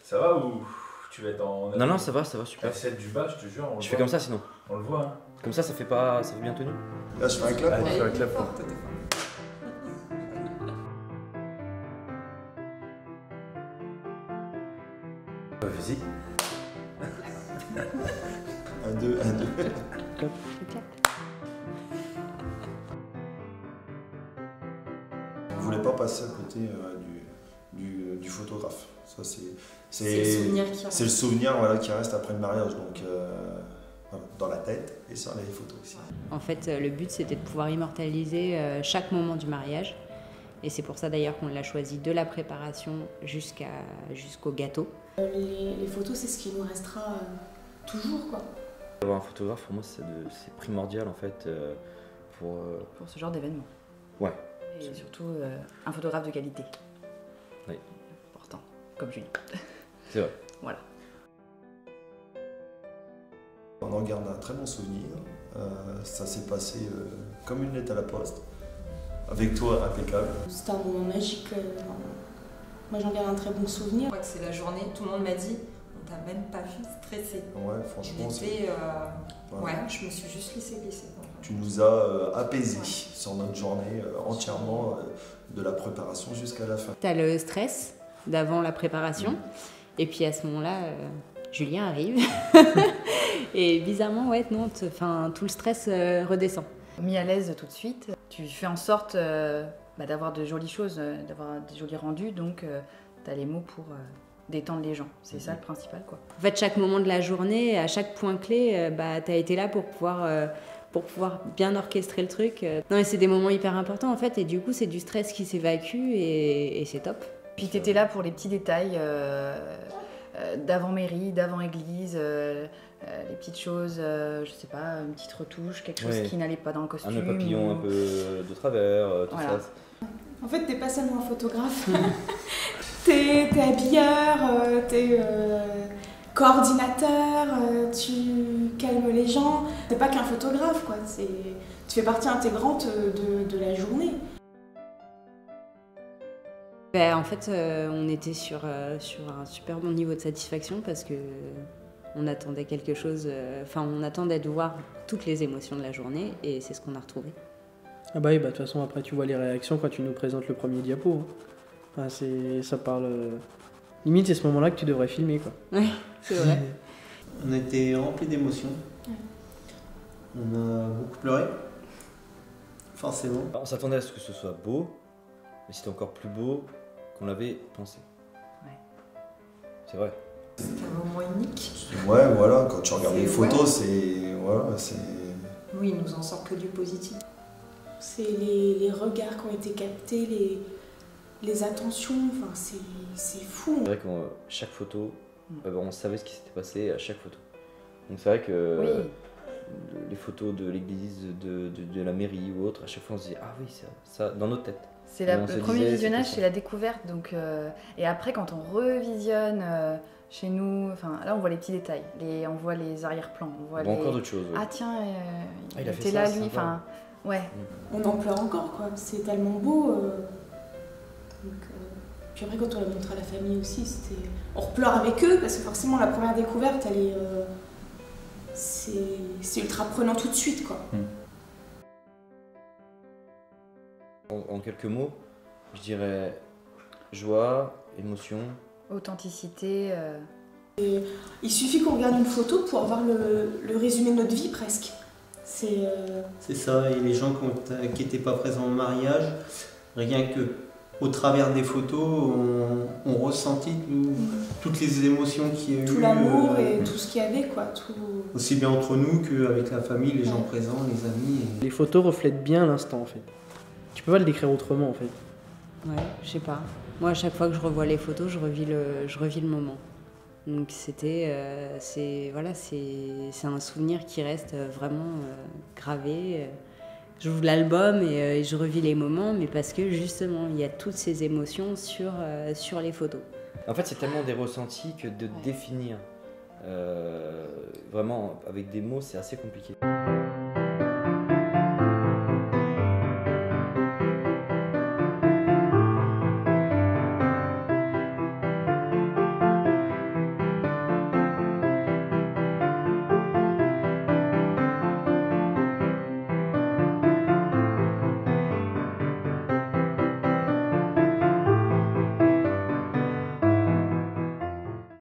Ça va ou tu vas être en... Non, non, ça va, super. Celle du bas, je te jure. Je fais comme ça sinon. On le voit. Hein. Comme ça fait bien tenu. Là, je fais un clap. Allez, je fais un clap. Vas-y. 1, 2, 1, 2. On voulait pas passer à côté du photographe. Ça, c'est le souvenir voilà, qui reste après le mariage. Donc, voilà, dans la tête et sur les photos aussi. En fait, le but, c'était de pouvoir immortaliser chaque moment du mariage. Et c'est pour ça d'ailleurs qu'on l'a choisi de la préparation jusqu'au gâteau. Les photos, c'est ce qui nous restera toujours, quoi. Avoir un photographe, pour moi, c'est primordial en fait pour ce genre d'événement. Ouais. Et surtout un photographe de qualité. Oui. Important, comme Julie. C'est vrai. Voilà. On en garde un très bon souvenir. Ça s'est passé comme une lettre à la poste. Avec toi, impeccable. C'était un moment magique. Moi, j'en garde un très bon souvenir. Je crois que c'est la journée, tout le monde m'a dit, on t'a même pas vu stressé. Ouais, franchement, ouais, je me suis juste laissé glisser. Tu nous as apaisés sur notre journée entièrement, de la préparation jusqu'à la fin. T'as le stress d'avant la préparation, et puis à ce moment-là, Julien arrive. Et bizarrement, ouais, non, tout le stress redescend. Mis à l'aise tout de suite, tu fais en sorte d'avoir de jolies choses, d'avoir des jolis rendus, donc tu as les mots pour détendre les gens. C'est ça le principal, quoi. En fait, chaque moment de la journée, à chaque point clé, tu as été là pour pouvoir bien orchestrer le truc. Non, mais c'est des moments hyper importants, en fait, et du coup, c'est du stress qui s'évacue, et c'est top. Puis tu étais là pour les petits détails d'avant-mairie, d'avant-église, les petites choses, je sais pas, une petite retouche, quelque chose qui n'allait pas dans le costume. Un nœud papillon un peu de travers, tout voilà. ça. En fait, t'es pas seulement un photographe, t'es habilleur, t'es coordinateur, tu calmes les gens. T'es pas qu'un photographe, quoi. Tu fais partie intégrante de la journée. En fait, on était sur un super bon niveau de satisfaction parce que on attendait quelque chose, on attendait de voir toutes les émotions de la journée et c'est ce qu'on a retrouvé. Ah bah oui, de toute façon après tu vois les réactions quand tu nous présentes le premier diapo. Hein. Enfin, ça parle... Limite c'est ce moment-là que tu devrais filmer, quoi. Oui, c'est vrai. On était remplis d'émotions. On a beaucoup pleuré. Forcément. On s'attendait à ce que ce soit beau, mais c'était encore plus beau qu'on l'avait pensé. Ouais. C'est vrai. C'est un moment unique. Ouais, voilà, quand tu regardes les photos, c'est... Oui, il nous en sort que du positif. C'est les regards qui ont été captés, les attentions, enfin, c'est fou. C'est vrai que chaque photo, on savait ce qui s'était passé à chaque photo. Donc c'est vrai que les photos de l'église, de la mairie ou autre, à chaque fois on se dit ah oui, ça dans nos têtes. C'est le premier visionnage, c'est la découverte. Donc, et après, quand on revisionne chez nous, là on voit les petits détails, on voit les arrière-plans, on voit encore d'autres choses. Ah tiens, il a était fait là ça, lui. Ouais. On en pleure encore, quoi. C'est tellement beau. Puis après, quand on l'a montré à la famille aussi, on repleure avec eux parce que forcément la première découverte, c'est ultra prenant tout de suite, quoi. En quelques mots, je dirais joie, émotion, authenticité. Il suffit qu'on regarde une photo pour avoir le résumé de notre vie presque. C'est ça, et les gens qui n'étaient pas présents au mariage, rien que au travers des photos, on ressentit toutes les émotions qu'il y a eu. Tout l'amour et tout ce qu'il y avait, quoi. Aussi bien entre nous qu'avec la famille, les gens présents, les amis. Les photos reflètent bien l'instant, en fait. Tu peux pas le décrire autrement, en fait. Ouais, je sais pas. Moi, à chaque fois que je revois les photos, je revis le moment. Donc c'est un souvenir qui reste vraiment gravé. J'ouvre l'album et je revis les moments, mais parce que justement, il y a toutes ces émotions sur les photos. En fait, c'est tellement des ressentis que de définir vraiment avec des mots, c'est assez compliqué.